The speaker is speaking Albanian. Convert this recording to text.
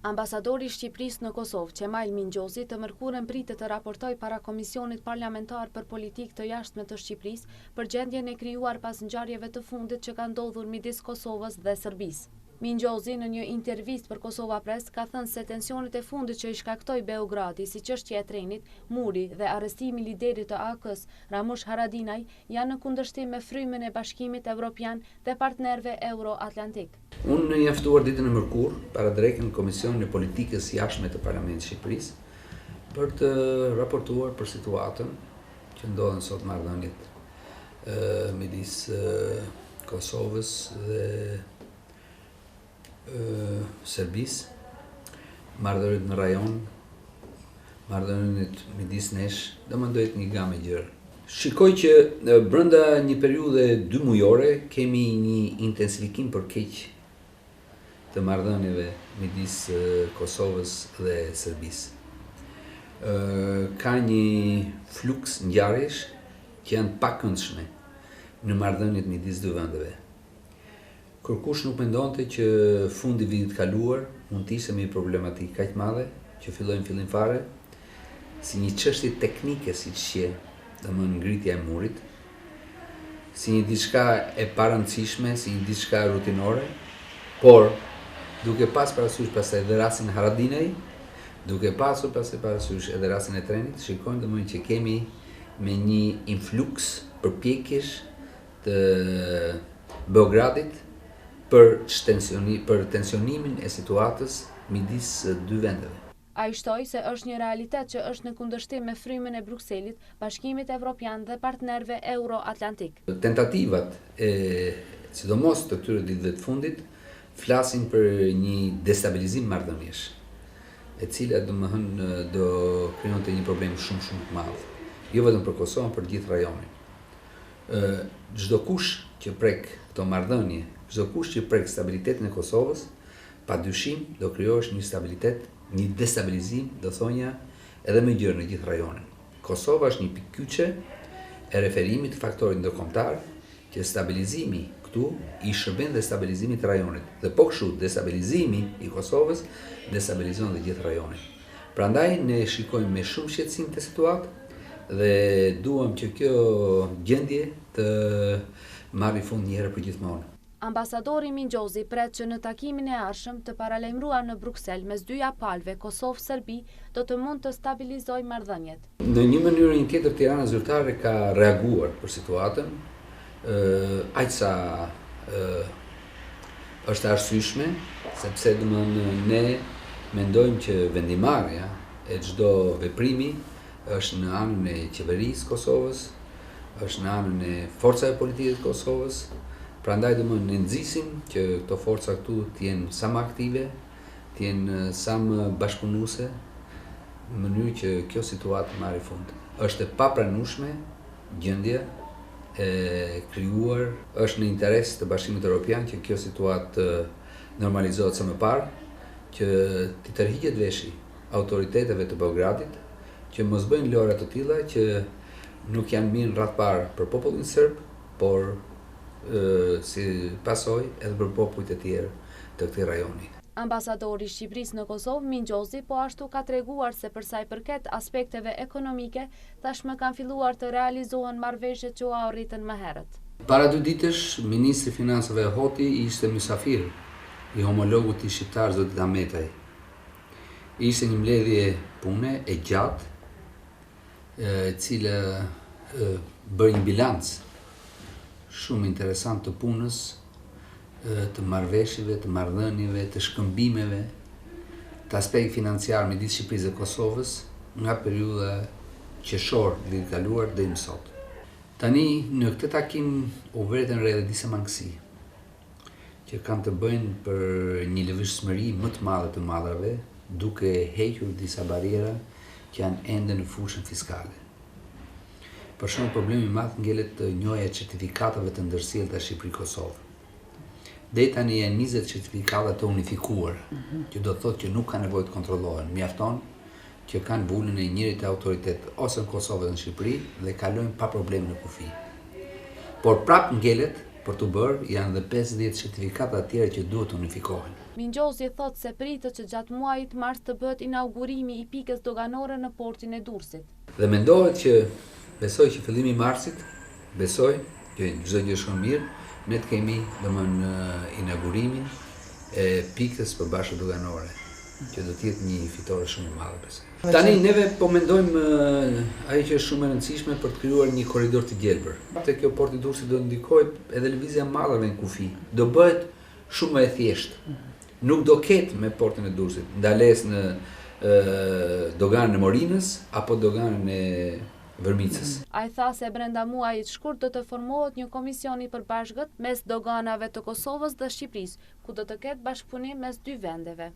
Ambasadori i Shqipërisë në Kosovë, Qemal Mingjozi, të mërkurën pritet të raportojë para Komisionit Parlamentar për Politikë të Jashtme të Shqipërisë për gjendjen e krijuar pas ngjarjeve të fundit që kanë ndodhur midis Kosovës dhe Serbisë. Mingjozi në një intervistë për Kosova Press ka thënë se tensionet e fundit që i shkaktoi Beogradi, si çështja e trenit, muri dhe arrestimi i liderit të AK-s, Ramush Haradinaj, janë në kundërshtim me frymën e Bashkimit Evropian dhe partnerëve Euro-Atlantik. Unë jam ftuar ditën e mërkurë para drejkën Komisionin e Politikës Jashtme të Parlamentit të Shqipërisë për të raportuar për situatën që ndodhen sot marrëdhëniet midis Kosovës dhe Serbisë, marrëdhëniet në rajon, marrëdhëniet midis nesh, domethënë një gamë gjëra. Shikoj që brenda një periudhe 2 mujore kemi një intensifikim për keq të marrëdhënieve midis Kosovës dhe Serbisë. Ka një fluks ngjarjesh që janë pakëndshme në marrëdhëniet midis dy vendeve. Kërkush nuk mendonte që fundi i vitit kaluar mund të ishte me një problematikë kaq madhe që filloi në fillim fare si një çështje teknike siç je, domethënë ngritja e murit, si një diçka e parëndësishme, si një diçka rutinore, por duke pas parasysh pastaj edhe rastin e Haradinaj, duke pasur pastaj parasysh edhe rastin e trenit, shikojmë domethënë që kemi me një influks përpjekjesh të Beogradit për tensionimin e situatës midis dy vendeve. Ai shtoi se është një realitet që është në kundërshtim me frymën e Brukselit, Bashkimit Evropian dhe partnerëve Euro-Atlantik. Tentativat sidomos të këtyre ditëve të fundit flasin për një destabilizim marrëdhëniesh, e cila domethënë do krijonte një problem shumë të madh, jo vetëm për Kosovën, por gjithë rajonin. Çdo kush që prek këto marrëdhënie, çdo kush që prek stabilitetin e Kosovës, padyshim do krijosh një destabilizim, do thonja, edhe më gjerë në gjithë rajonin. Kosova është një pikë kyçe e referimit të faktorit ndërkombëtar që stabilizimi këtu i shërben dhe stabilizimit të rajonit. Dhe po kështu, destabilizimi i Kosovës destabilizon dhe gjithë rajonin. Prandaj ne shikojmë me shumë shqetësim të situatë dhe duam që kjo gjendje të marrë fund një herë për gjithmonë. Ambasadori Mingjozi pret që në takimin e ardhshëm të paralajmëruar në Bruksel mes dyja palëve Kosovë-Serbi do të mund të stabilizojë marrëdhëniet. Në një mënyrë një tjetër Tirana zyrtare ka reaguar për situatën, aq sa është arsyeshme, sepse domethënë ne mendojmë që vendimarrja e çdo veprimi është në anën e qeverisë Kosovës, është në anën e forcave politike të Kosovës. Prandaj domethënë ne nxisim që këto forca këtu të jenë sa më aktive, të jenë sa më bashkëpunuese, në mënyrë që kjo situatë marrë fund. Është e papranueshme gjendja e krijuar, është në interes të Bashkimit Evropian që kjo situatë normalizohet sa më parë, që të tërhiqet veshi autoriteteve të Beogradit, që mos bëjnë lojra të tilla që nuk janë mirë rreth parë për popullin serb, por si pasojë edhe për popujt e tjerë të këtij rajoni. Ambasadori i Shqipërisë në Kosovë, Mingjozi, po ashtu ka treguar se për sa i përket aspekteve ekonomike, tashmë kanë filluar të realizohen marrëveshjet që u arritën më herët. Para 2 ditësh, Ministri i Financave Hoti ishte mysafir i homologut i shqiptar Zotit Ahmetaj. Ishte një mbledhje pune e gjatë, e cila bëri një bilanc shumë interesant të punës, të marrëveshjeve, të marrëdhënieve, të shkëmbimeve, të aspekt financiar midis Shqipërisë dhe Kosovës nga periudha qershor vitit kaluar deri më sot. Tani në këtë takim u vërtetën re disa mangësi që kanë të bëjnë për një lëvizshmëri më të madhe të madrave, duke hequr disa barriera që janë ende në fushën fiskale. Për shembull, problemi i madh ngelet njohja e certifikatave të ndërsjellta Shqipëri-Kosovë. Deri tani janë 20 certifikata të unifikuar, që do të thotë që nuk ka nevojë të kontrollohen. Mjafton që kanë vulën e njërit autoritet ose në Kosovë dhe në Shqipëri dhe kalojnë pa probleme në kufi. Por prap ngelet për të bërë, janë dhe 50 certifikata të tjera që duhet të unifikohen. Mingjozi thot se pritet që gjatë muajit mars të bëhet inaugurimi i pikës doganore në portin e Durrësit. Dhe mendohet që, besoj që fillimi i marsit, besoj që çdo gjë shkon mirë, ne të kemi inaugurimin e pikës përbashkët doganore, që do të jetë një fitore shumë e madhe besoj. Tani neve po mendojmë ajo që është shumë e rëndësishme për të krijuar një korridor të gjelbër. Te kjo porti i Durrësit do ndikojë edhe lëvizja e madhe në kufi. Do bëhet shumë më e thjeshtë. Nuk do ketë me portin e Durrësit ndalesë në doganën e Morinës apo doganën e Vërmicës. Ai tha se brenda muajit shkurt do të formohet një komision i përbashkët mes doganave të Kosovës dhe Shqipërisë, ku do të ketë bashkëpunim mes dy vendeve.